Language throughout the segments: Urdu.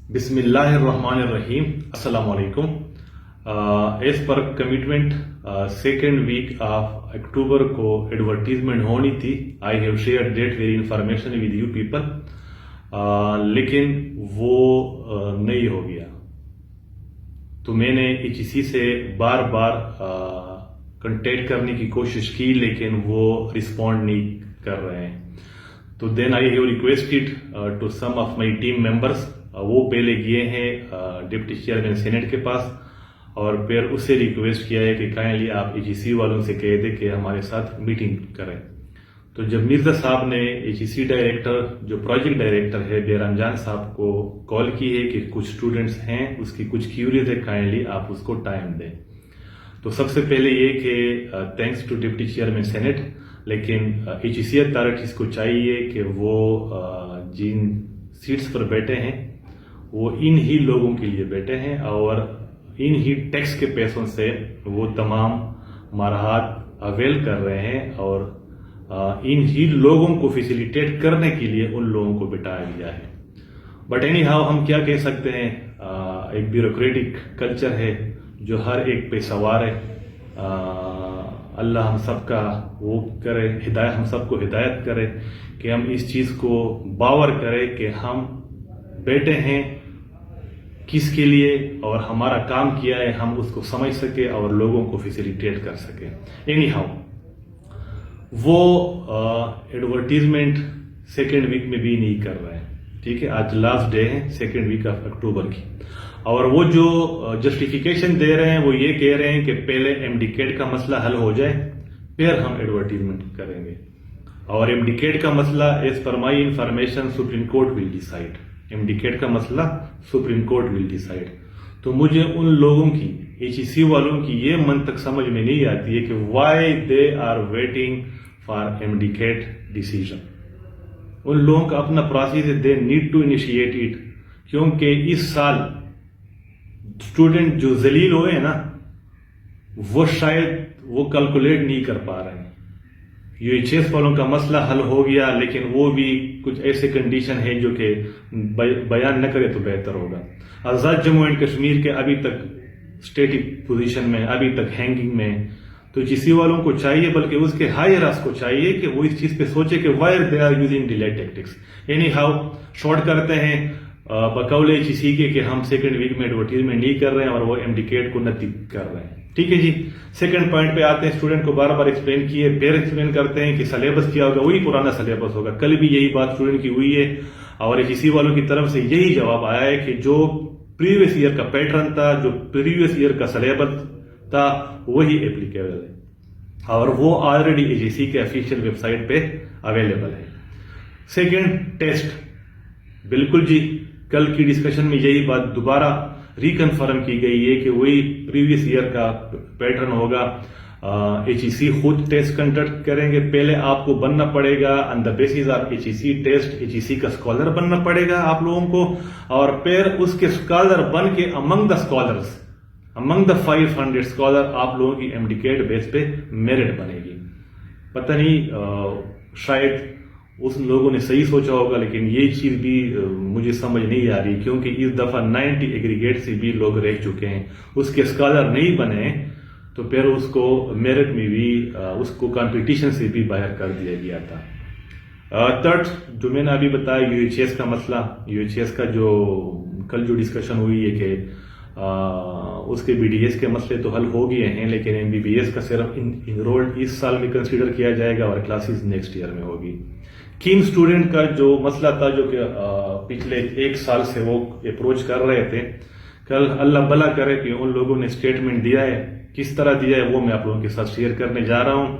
بسم اللہ الرحمن الرحیم. السلام علیکم. As per commitment second week of October کو ایڈورٹیزمنٹ ہونی تھی. I have shared that very information with you people, لیکن وہ نہیں ہو گیا. تو میں نے HEC سے بار بار کنٹیکٹ کرنے کی کوشش کی, لیکن وہ رسپونڈ نہیں کر رہے ہیں. تو then I have requested to some of my team members. وہ پہلے گئے ہیں ڈپٹی چیئرمین سینٹ کے پاس, اور پھر اس سے ریکویسٹ کیا ہے کہ کائنڈلی آپ HEC والوں سے کہہ دیں کہ ہمارے ساتھ میٹنگ کریں. تو جب مرزا صاحب نے HEC ڈائریکٹر, جو پروجیکٹ ڈائریکٹر ہے بیرام جان صاحب کو کال کی ہے کہ کچھ اسٹوڈنٹس ہیں, اس کی کچھ کیوریز ہے, کائنڈلی آپ اس کو ٹائم دیں. تو سب سے پہلے یہ کہ thanks to deputy chairman senate, لیکن HEC اتھارٹیز کو چاہیے کہ وہ جن سیٹس پر بیٹھے ہیں وہ ان ہی لوگوں کے لیے بیٹھے ہیں, اور ان ہی ٹیکس کے پیسوں سے وہ تمام مراحت اویل کر رہے ہیں, اور ان ہی لوگوں کو فیسیلیٹیٹ کرنے کے لیے ان لوگوں کو بٹھایا گیا ہے. بٹ اینی ہاؤ ہم کیا کہہ سکتے ہیں, ایک بیوروکریٹک کلچر ہے جو ہر ایک پہ سوار ہے. اللہ ہم سب کا وہ کرے, ہدایت, ہم سب کو ہدایت کرے کہ ہم اس چیز کو باور کرے کہ ہم بیٹھے ہیں کس کے لیے, اور ہمارا کام کیا ہے, ہم اس کو سمجھ سکے اور لوگوں کو فیسیلیٹیٹ کر سکے. اینی ہاؤ وہ ایڈورٹیزمنٹ سیکنڈ ویک میں بھی نہیں کر رہے ہیں. ٹھیک ہے, آج لاسٹ ڈے ہے سیکنڈ ویک آف اکتوبر کی, اور وہ جو جسٹیفیکیشن دے رہے ہیں وہ یہ کہہ رہے ہیں کہ پہلے MD-CAT کا مسئلہ حل ہو جائے پھر ہم ایڈورٹیزمنٹ کریں گے. اور MD-CAT کا مسئلہ as per my information supreme court will decide. MD-CAT کا مسئلہ سپریم کورٹ ول ڈیسائیڈ. تو مجھے ان لوگوں کی, HEC والوں کی یہ منطق سمجھ میں نہیں آتی ہے کہ why they are waiting for MD-CAT decision. ان لوگوں کا اپنا پروسیس ہے, they need to initiate it, کیونکہ اس سال اسٹوڈنٹ جو ذلیل ہوئے ہیں نا, وہ شاید وہ کیلکولیٹ نہیں کر پا رہے ہیں. UHS والوں کا مسئلہ حل ہو گیا, لیکن وہ بھی کچھ ایسے کنڈیشن ہے جو کہ بیان نہ کرے تو بہتر ہوگا. آزاد جموں اینڈ کشمیر کے ابھی تک اسٹیٹک پوزیشن میں, ابھی تک ہینگنگ میں. تو HEC والوں کو چاہیے, بلکہ اس کے ہائرس کو چاہیے کہ وہ اس چیز پہ سوچے کہ why they are using delay tactics. Anyhow short کرتے ہیں بقول HEC کے کہ ہم سیکنڈ ویک میں ایڈورٹیزمنٹ نہیں کر رہے ہیں اور وہ MD-CAT کو نتی کر رہے ہیں. ٹھیک ہے جی. سیکنڈ پوائنٹ پہ آتے ہیں, اسٹوڈنٹ کو بار بار ایکسپلین کیے, پھر ایکسپلین کرتے ہیں کہ سلیبس کیا ہوگا, وہی پرانا سلیبس ہوگا. کل بھی یہی بات اسٹوڈنٹ کی ہوئی ہے, اور HEC والوں کی طرف سے یہی جواب آیا ہے کہ جو پریویس ایئر کا پیٹرن تھا, جو پریویس ایئر کا سلیبس تھا, وہی اپلیکیبل ہے, اور وہ آلریڈی HEC کے آفیشیل ویب سائٹ پہ اویلیبل ہے. سیکنڈ ٹیسٹ, بالکل جی, کل کی ڈسکشن میں یہی بات دوبارہ ریکنفرم کی گئی ہے کہ وہی پریویس ایئر کا پیٹرن ہوگا. HEC خود ٹیسٹ کنڈکٹ کریں گے. پہلے آپ کو بننا پڑے گا on the basis of HEC test, HEC کا اسکالر بننا پڑے گا آپ لوگوں کو, اور پھر اس کے اسکالر بن کے امنگ the scholars, Umang the 500 scholar آپ لوگوں کی MD-CAT بیس پہ میرٹ بنے گی. پتہ نہیں شاید اس لوگوں نے صحیح سوچا ہوگا, لیکن یہ چیز بھی مجھے سمجھ نہیں آ رہی, کیونکہ اس دفعہ 90 ایگریگیٹ سے بھی لوگ رہ چکے ہیں, اس کے اسکالر نہیں بنے, تو پھر اس کو میرٹ میں بھی, اس کو کمپٹیشن سے بھی باہر کر دیا گیا تھا. تھرڈ جو میں نے ابھی بتایا UHS کا مسئلہ, UHS کا جو کل جو ڈسکشن ہوئی ہے کہ اس کے BDS کے مسئلے تو حل ہو گئے ہیں, لیکن MBBS کا صرف انرولڈ اس سال میں کنسیڈر کیا جائے گا اور کلاسز نیکسٹ ایئر میں ہوگی. کیم اسٹوڈنٹ کا جو مسئلہ تھا, جو کہ پچھلے 1 سال سے وہ اپروچ کر رہے تھے, کل اللہ بھلا کرے کہ ان لوگوں نے اسٹیٹمنٹ دیا ہے, کس طرح دیا ہے وہ میں آپ لوگوں کے ساتھ شیئر کرنے جا رہا ہوں.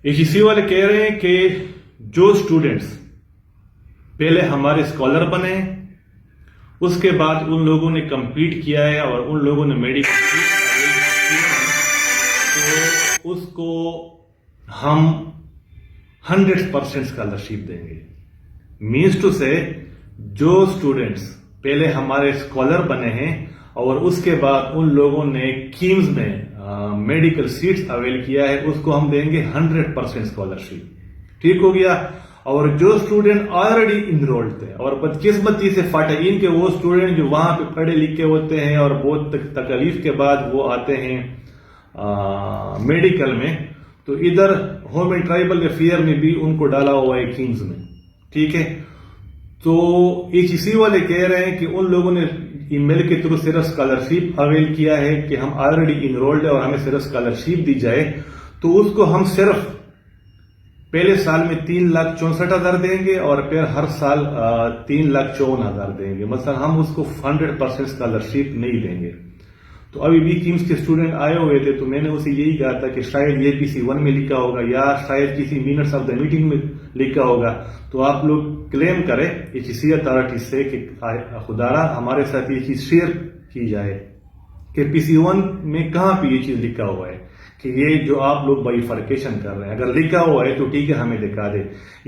HEC والے کہہ رہے ہیں کہ جو اسٹوڈنٹس پہلے ہمارے اسکالر بنے, اس کے بعد ان لوگوں نے کمپیٹ کیا ہے اور ان لوگوں نے میڈیکل, تو اس کو ہم 100% اسکالرشپ دیں گے. مینس ٹو سے جو اسٹوڈنٹس پہلے ہمارے اسکالر بنے ہیں اور اس کے بعد ان لوگوں نے کیمز میں میڈیکل سیٹس اویل کیا ہے, اس کو ہم دیں گے 100% اسکالرشپ. ٹھیک ہو گیا. اور جو اسٹوڈنٹ آلریڈی انرولڈ تھے اور بدقسمتی سے فاتحین کے وہ اسٹوڈنٹ جو وہاں پہ پڑھے لکھے ہوتے ہیں اور بہت تکلیف کے بعد وہ آتے ہیں میڈیکل میں، تو ادھر ہوم اینڈ ٹرائبل افیئر میں بھی ان کو ڈالا ہوا ہے کینز میں، ٹھیک ہے. تو HEC والے کہہ رہے ہیں کہ ان لوگوں نے ای میل کے تھرو صرف اسکالرشپ اویل کیا ہے کہ ہم آلریڈی انرولڈ ہے اور ہمیں صرف اسکالرشپ دی جائے، تو اس کو ہم صرف پہلے سال میں 3,64,000 دیں گے اور پھر ہر سال 3,54,000 دیں گے. مثلا ہم اس کو 100% اسکالرشپ نہیں دیں گے. تو ابھی بھی کیمز کے اسٹوڈنٹ آئے ہوئے تھے، تو میں نے اسے یہی کہا تھا کہ شاید یہ PC1 میں لکھا ہوگا یا شاید کسی منٹس آف دا میٹنگ میں لکھا ہوگا، تو آپ لوگ کلیم کریں HEC اتھارٹی سے کہ خدارا ہمارے ساتھ یہ چیز شیئر کی جائے کہ PC1 میں کہاں پہ یہ چیز لکھا ہوا ہے کہ یہ جو آپ لوگ بائیفرکیشن کر رہے ہیں، اگر لکھا ہوا ہے تو ٹھیک ہے ہمیں دکھا دے،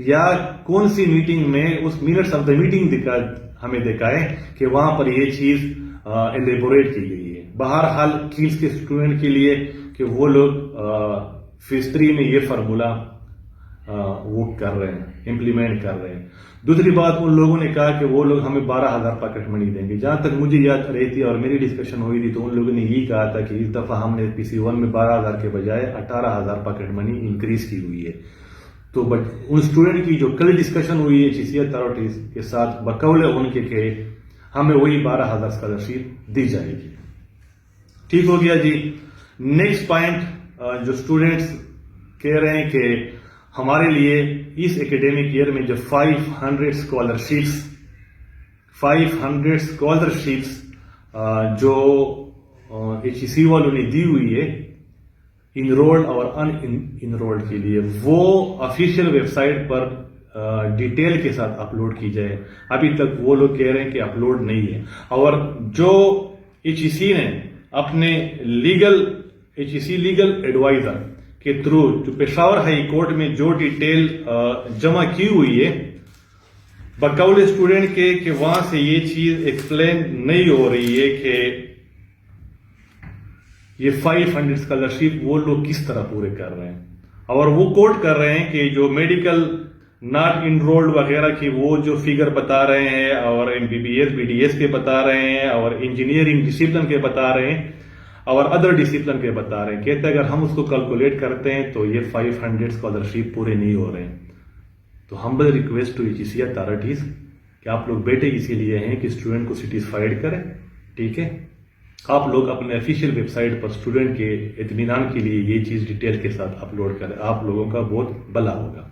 یا کون سی میٹنگ میں اس منٹس آف دا میٹنگ ہمیں دکھائے کہ وہاں پر یہ چیز ایلیبوریٹ کی گئی ہے. بہرحال کیمز کے اسٹوڈنٹ کے لیے کہ وہ لوگ فیس 3 میں یہ فارمولا وہ کر رہے ہیں، امپلیمنٹ کر رہے ہیں. دوسری بات، ان لوگوں نے کہا کہ وہ لوگ ہمیں 12,000 پاکٹ منی دیں گے. جہاں تک مجھے یاد رہی تھی اور میری ڈسکشن ہوئی تھی تو ان لوگوں نے یہی کہا تھا کہ اس دفعہ ہم نے PC1 میں 12,000 کے بجائے 18,000 پاکٹ منی انکریز کی ہوئی ہے. تو بٹ ان اسٹوڈنٹ کی جو کل ڈسکشن ہوئی ہے HEC اتھارٹیز کے ساتھ بقول ان کے کہ ہمیں وہی 12,000 اسکالرشپ دی جائے گی. ٹھیک ہو گیا جی. نیکسٹ پوائنٹ، جو اسٹوڈنٹس کہہ رہے ہیں کہ ہمارے لیے اس اکیڈیمک ایئر میں جو 500 اسکالرشپس جو HEC والوں نے دی ہوئی ہے انرولڈ اور ان انرولڈ کے لیے، وہ آفیشیل ویب سائٹ پر ڈیٹیل کے ساتھ اپلوڈ کی جائے. ابھی تک وہ لوگ کہہ رہے ہیں کہ اپلوڈ نہیں ہے. اور جو HEC نے اپنے HEC لیگل ایڈوائزر کے تھرو جو پشاور ہائی کورٹ میں جو ڈیٹیل جمع کی ہوئی ہے بقول اسٹوڈنٹ کے، کہ وہاں سے یہ چیز ایکسپلین نہیں ہو رہی ہے کہ یہ 500 اسکالرشپ وہ لوگ کس طرح پورے کر رہے ہیں. اور وہ کوٹ کر رہے ہیں کہ جو میڈیکل ناٹ انرولڈ وغیرہ کی وہ جو فگر بتا رہے ہیں اور MBBS BDS کے بتا رہے ہیں اور انجینئرنگ ڈسپلن کے بتا رہے ہیں اور ادر ڈسپلن کے بتا رہے ہیں، کہتے ہیں اگر ہم اس کو کیلکولیٹ کرتے ہیں تو یہ 500 اسکالرشپ پورے نہیں ہو رہے ہیں. تو humble request to HEC authorities کہ آپ لوگ بیٹے اسی لیے ہیں کہ اسٹوڈنٹ کو سیٹسفائیڈ کریں، ٹھیک ہے. آپ لوگ اپنے آفیشیل ویب سائٹ پر اسٹوڈنٹ کے اطمینان کے لیے یہ چیز ڈیٹیل کے ساتھ اپلوڈ کریں، آپ لوگوں کا بہت بھلا ہوگا.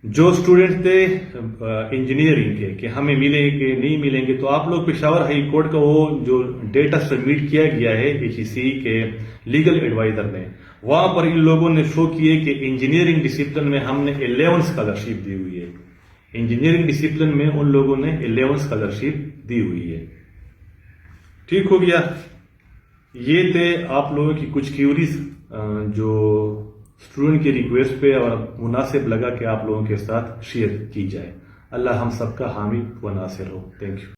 جو اسٹوڈنٹ تھے انجینئرنگ کے کہ ہمیں ملیں گے نہیں ملیں گے، تو آپ لوگ پشاور ہائی کورٹ کا وہ جو ڈیٹا سبمٹ کیا گیا ہے HEC کے لیگل ایڈوائزر نے، وہاں پر ان لوگوں نے شو کیے کہ انجینئرنگ ڈسپلن میں ہم نے 11 اسکالرشپ دی ہوئی ہے. انجینئرنگ ڈسپلن میں ان لوگوں نے 11 اسکالرشپ دی ہوئی ہے. ٹھیک ہو گیا. یہ تھے آپ لوگوں کی کچھ کیوریز جو اسٹوڈنٹ کی ریکویسٹ پہ اور مناسب لگا کہ آپ لوگوں کے ساتھ شیئر کی جائے. اللہ ہم سب کا حامی و ناصر ہو. Thank you.